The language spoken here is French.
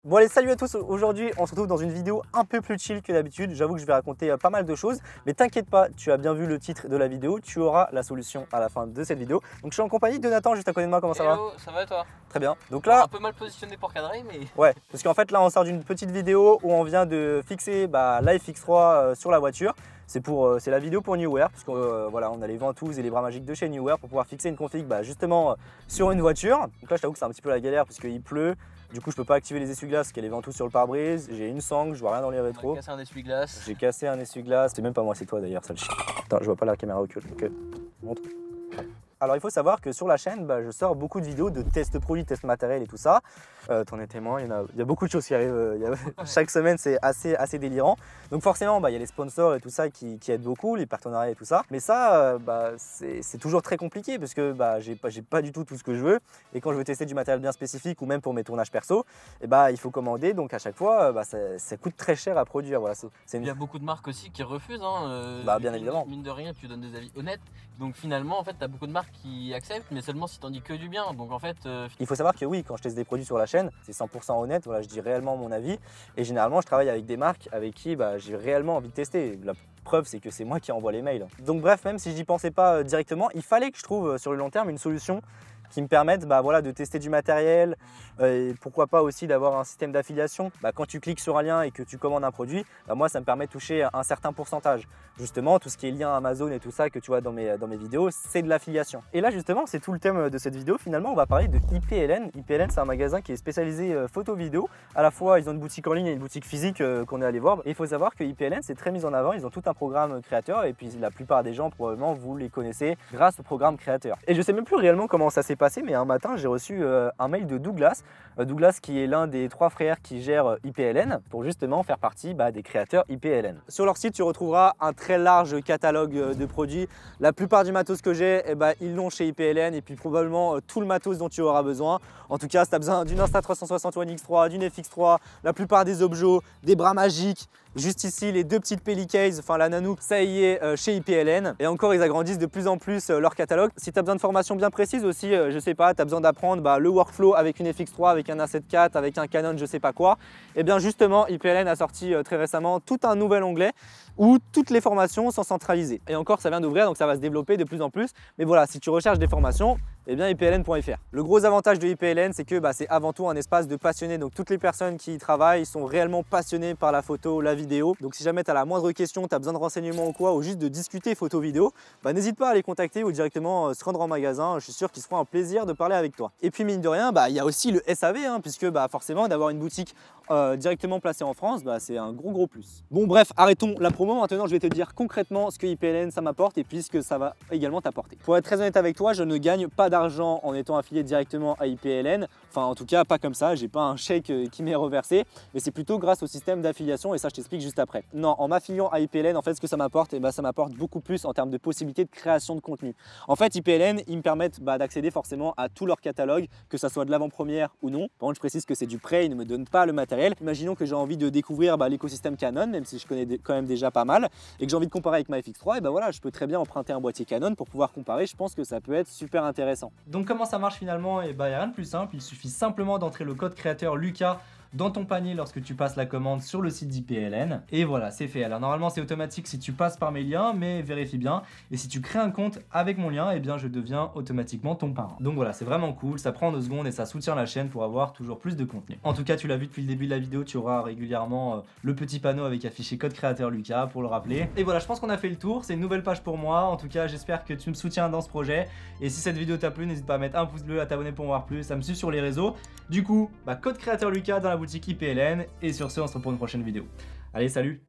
Bon allez, salut à tous, aujourd'hui on se retrouve dans une vidéo un peu plus chill que d'habitude. J'avoue que je vais raconter pas mal de choses, mais t'inquiète pas, tu as bien vu le titre de la vidéo, tu auras la solution à la fin de cette vidéo. Donc je suis en compagnie de Nathan, juste à côté de moi, comment ça va? Ça va et toi? Très bien, donc là... Un peu mal positionné pour cadrer, mais... Ouais, parce qu'en fait là on sort d'une petite vidéo où on vient de fixer l'FX3 sur la voiture. C'est la vidéo pour Newear, parce que voilà, on a les ventouses et les bras magiques de chez Newear pour pouvoir fixer une config justement sur une voiture. Donc là je t'avoue que c'est un petit peu la galère parce qu'il pleut. Du coup, je peux pas activer les essuie-glaces parce qu'il y a les ventouses sur le pare-brise. J'ai une sangle, je vois rien dans les rétros. J'ai cassé un essuie-glace. J'ai cassé un essuie-glace. C'est même pas moi, c'est toi d'ailleurs, ça le chien. Attends, je vois pas la caméra recul. Ok, montre. Alors il faut savoir que sur la chaîne, je sors beaucoup de vidéos de tests produits, tests matériels et tout ça. T'en es témoin, il y a beaucoup de choses qui arrivent. Chaque semaine, c'est assez délirant. Donc forcément, il y a les sponsors et tout ça qui aident beaucoup, les partenariats et tout ça. Mais ça, c'est toujours très compliqué parce que j'ai pas du tout ce que je veux. Et quand je veux tester du matériel bien spécifique ou même pour mes tournages perso, il faut commander. Donc à chaque fois, ça coûte très cher à produire. Voilà, Il y a beaucoup de marques aussi qui refusent. Bien évidemment. Mine de rien, tu donnes des avis honnêtes. Donc finalement, en fait, tu as beaucoup de marques qui acceptent, mais seulement si tu en dis que du bien. Donc en fait, il faut savoir que oui, quand je teste des produits sur la chaîne, c'est 100% honnête. Voilà, je dis réellement mon avis. Et généralement, je travaille avec des marques avec qui j'ai réellement envie de tester. La preuve, c'est que c'est moi qui envoie les mails. Donc bref, même si j'y pensais pas directement, il fallait que je trouve sur le long terme une solution qui me permettent de tester du matériel et pourquoi pas aussi d'avoir un système d'affiliation. Quand tu cliques sur un lien et que tu commandes un produit, moi ça me permet de toucher un certain pourcentage. Justement, tout ce qui est lien Amazon et tout ça que tu vois dans mes vidéos, c'est de l'affiliation. Et là justement, c'est tout le thème de cette vidéo. Finalement, on va parler de IPLN. IPLN, c'est un magasin qui est spécialisé photo-vidéo. À la fois, ils ont une boutique en ligne et une boutique physique qu'on est allé voir. Et il faut savoir que IPLN, c'est très mis en avant. Ils ont tout un programme créateur et puis la plupart des gens, probablement, vous les connaissez grâce au programme créateur. Et je sais même plus réellement comment ça s'est passé, mais un matin j'ai reçu un mail de Douglas, Douglas qui est l'un des 3 frères qui gèrent IPLN pour justement faire partie des créateurs IPLN. Sur leur site tu retrouveras un très large catalogue de produits. La plupart du matos que j'ai, ils l'ont chez IPLN et puis probablement tout le matos dont tu auras besoin. En tout cas si tu as besoin d'une Insta360 One X3, d'une FX3, la plupart des objets, des bras magiques, juste ici les 2 petites Pellicase, enfin la Nanook, ça y est chez IPLN. Et encore ils agrandissent de plus en plus leur catalogue. Si tu as besoin de formation bien précise aussi, je sais pas, tu as besoin d'apprendre le workflow avec une FX3, avec un A7 IV, avec un Canon, je sais pas quoi, et bien justement IPLN a sorti très récemment tout un nouvel onglet où toutes les formations sont centralisées. Et encore ça vient d'ouvrir donc ça va se développer de plus en plus. Mais voilà, si tu recherches des formations, IPLN.fr. Le gros avantage de IPLN, c'est que c'est avant tout un espace de passionnés. Donc toutes les personnes qui y travaillent sont réellement passionnées par la photo, la vidéo. Donc si jamais tu as la moindre question, tu as besoin de renseignements ou quoi, ou juste de discuter photo-vidéo, n'hésite pas à les contacter ou directement se rendre en magasin. Je suis sûr qu'ils se feront un plaisir de parler avec toi. Et puis mine de rien, il y a aussi le SAV, puisque forcément d'avoir une boutique directement placée en France, c'est un gros plus. Bon bref, arrêtons la promo. Maintenant, je vais te dire concrètement ce que IPLN ça m'apporte et puis ce que ça va également t'apporter. Pour être très honnête avec toi, je ne gagne pas d'argent en étant affilié directement à IPLN. Enfin, en tout cas, pas comme ça. J'ai pas un chèque qui m'est reversé, mais c'est plutôt grâce au système d'affiliation et ça, je t'explique juste après. Non, en m'affiliant à IPLN, en fait, ce que ça m'apporte, ça m'apporte beaucoup plus en termes de possibilités de création de contenu. En fait, IPLN, ils me permettent d'accéder forcément à tout leur catalogue, que ça soit de l'avant-première ou non. Par contre, je précise que c'est du prêt, ils ne me donnent pas le matériel. Imaginons que j'ai envie de découvrir l'écosystème Canon, même si je connais quand même déjà pas mal, et que j'ai envie de comparer avec ma FX3, et voilà, je peux très bien emprunter un boîtier Canon pour pouvoir comparer. Je pense que ça peut être super intéressant. Donc comment ça marche finalement? Il n'y a rien de plus simple, il suffit simplement d'entrer le code créateur Lucas dans ton panier lorsque tu passes la commande sur le site d'IPLN. Et voilà, c'est fait. Alors normalement c'est automatique si tu passes par mes liens, mais vérifie bien. Et si tu crées un compte avec mon lien, je deviens automatiquement ton parrain. Donc voilà, c'est vraiment cool, ça prend 2 secondes et ça soutient la chaîne pour avoir toujours plus de contenu. En tout cas, tu l'as vu depuis le début de la vidéo, tu auras régulièrement le petit panneau avec affiché code créateur Lucas pour le rappeler. Et voilà, je pense qu'on a fait le tour, c'est une nouvelle page pour moi. En tout cas, j'espère que tu me soutiens dans ce projet. Et si cette vidéo t'a plu, n'hésite pas à mettre un pouce bleu, à t'abonner pour en voir plus, à me suivre sur les réseaux. Du coup, code créateur Lucas dans la boutique IPLN. Et sur ce, on se retrouve pour une prochaine vidéo. Allez, salut!